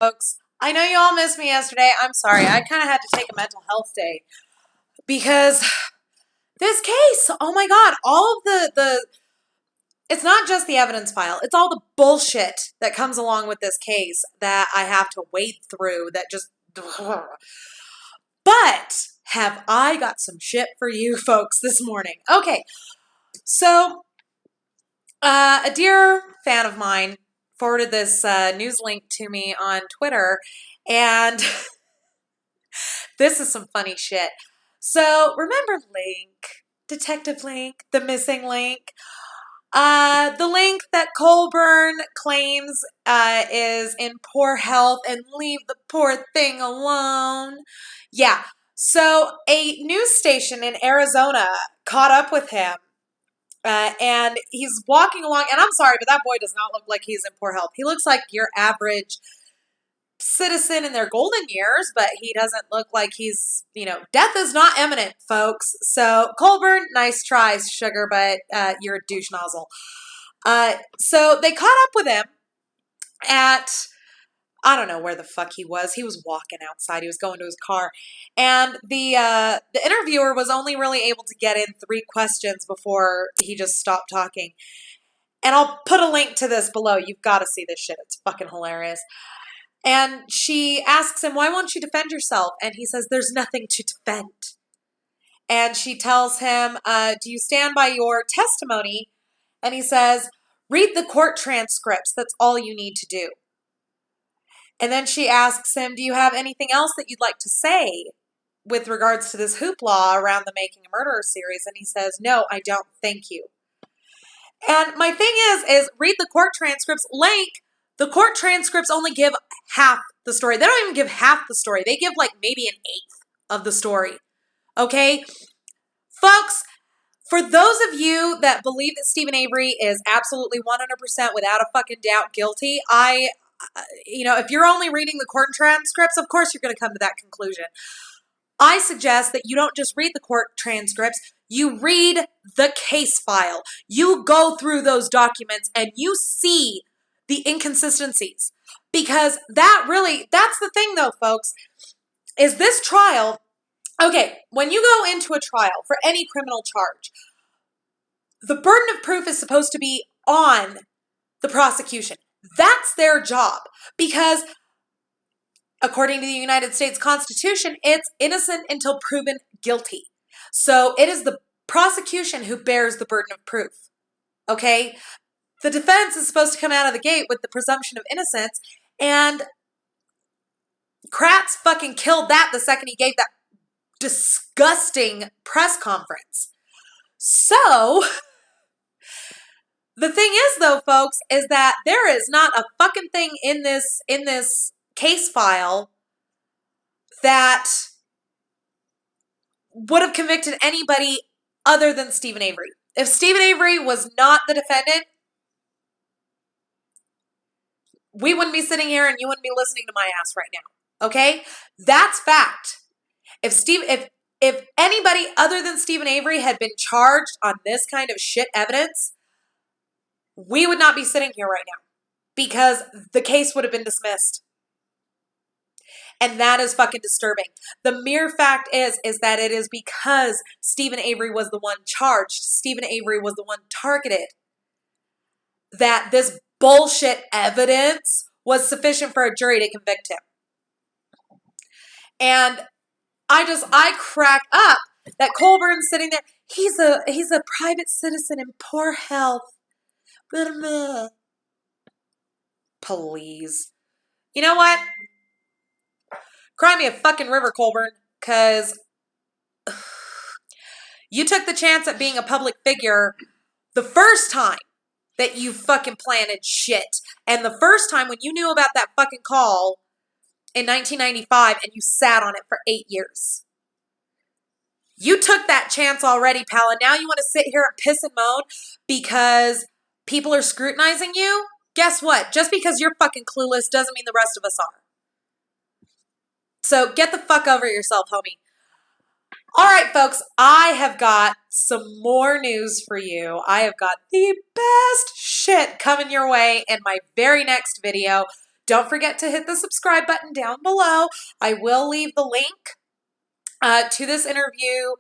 Folks, I know you all missed me yesterday. I'm sorry. I kind of had to take a mental health day because this case, oh my God, all of the it's not just the evidence file. It's all the bullshit that comes along with this case that I have to wade through that just But have I got some shit for you folks this morning. Okay. So, a dear fan of mine forwarded this news link to me on Twitter, and this is some funny shit. So, remember Lenk, Detective Lenk, the missing Lenk? The Lenk that Colburn claims is in poor health and leave the poor thing alone. Yeah. So, a news station in Arizona caught up with him. And he's walking along, and I'm sorry, but that boy does not look like he's in poor health. He looks like your average citizen in their golden years, but he doesn't look like he's, death is not imminent, folks. So, Colburn, nice try, sugar, but you're a douche nozzle. So they caught up with him at, I don't know where the fuck he was. He was walking outside. He was going to his car. And the interviewer was only really able to get in 3 questions before he just stopped talking. And I'll put a link to this below. You've got to see this shit. It's fucking hilarious. And she asks him, why won't you defend yourself? And he says, there's nothing to defend. And she tells him, do you stand by your testimony? And he says, read the court transcripts. That's all you need to do. And then she asks him, do you have anything else that you'd like to say with regards to this hoopla around the Making a Murderer series? And he says, no, I don't. Thank you. And my thing is read the court transcripts. Lenk, the court transcripts only give half the story. They don't even give half the story. They give like maybe an eighth of the story. Okay? Folks, for those of you that believe that Stephen Avery is absolutely 100% without a fucking doubt guilty, if you're only reading the court transcripts, of course you're going to come to that conclusion. I suggest that you don't just read the court transcripts, you read the case file. You go through those documents and you see the inconsistencies. Because that's the thing though, folks, is this trial, okay, when you go into a trial for any criminal charge, the burden of proof is supposed to be on the prosecution. That's their job because according to the United States Constitution, it's innocent until proven guilty. So it is the prosecution who bears the burden of proof. Okay? The defense is supposed to come out of the gate with the presumption of innocence, and Kratz fucking killed that the second he gave that disgusting press conference. So, the thing is though, folks, is that there is not a fucking thing in this case file that would have convicted anybody other than Stephen Avery. If Stephen Avery was not the defendant, we wouldn't be sitting here and you wouldn't be listening to my ass right now. Okay? That's fact. If anybody other than Stephen Avery had been charged on this kind of shit evidence, we would not be sitting here right now because the case would have been dismissed. And that is fucking disturbing. The mere fact is that it is because Stephen Avery was the one charged, Stephen Avery was the one targeted, that this bullshit evidence was sufficient for a jury to convict him. And I crack up that Colburn's sitting there. He's a private citizen in poor health. Please. You know what? Cry me a fucking river, Colburn, because you took the chance at being a public figure the first time that you fucking planted shit. And the first time when you knew about that fucking call in 1995 and you sat on it for 8 years. You took that chance already, pal, and now you want to sit here and piss and moan because people are scrutinizing you? Guess what? Just because you're fucking clueless doesn't mean the rest of us are. So get the fuck over yourself, homie. All right, folks, I have got some more news for you. I have got the best shit coming your way in my very next video. Don't forget to hit the subscribe button down below. I will leave the link to this interview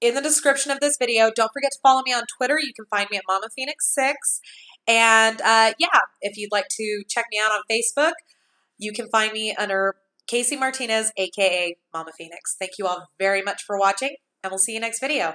in the description of this video. Don't forget to follow me on Twitter. You can find me at Mama Phoenix 6. And yeah, if you'd like to check me out on Facebook, you can find me under Casey Martinez, aka Mama Phoenix. Thank you all very much for watching, and we'll see you next video.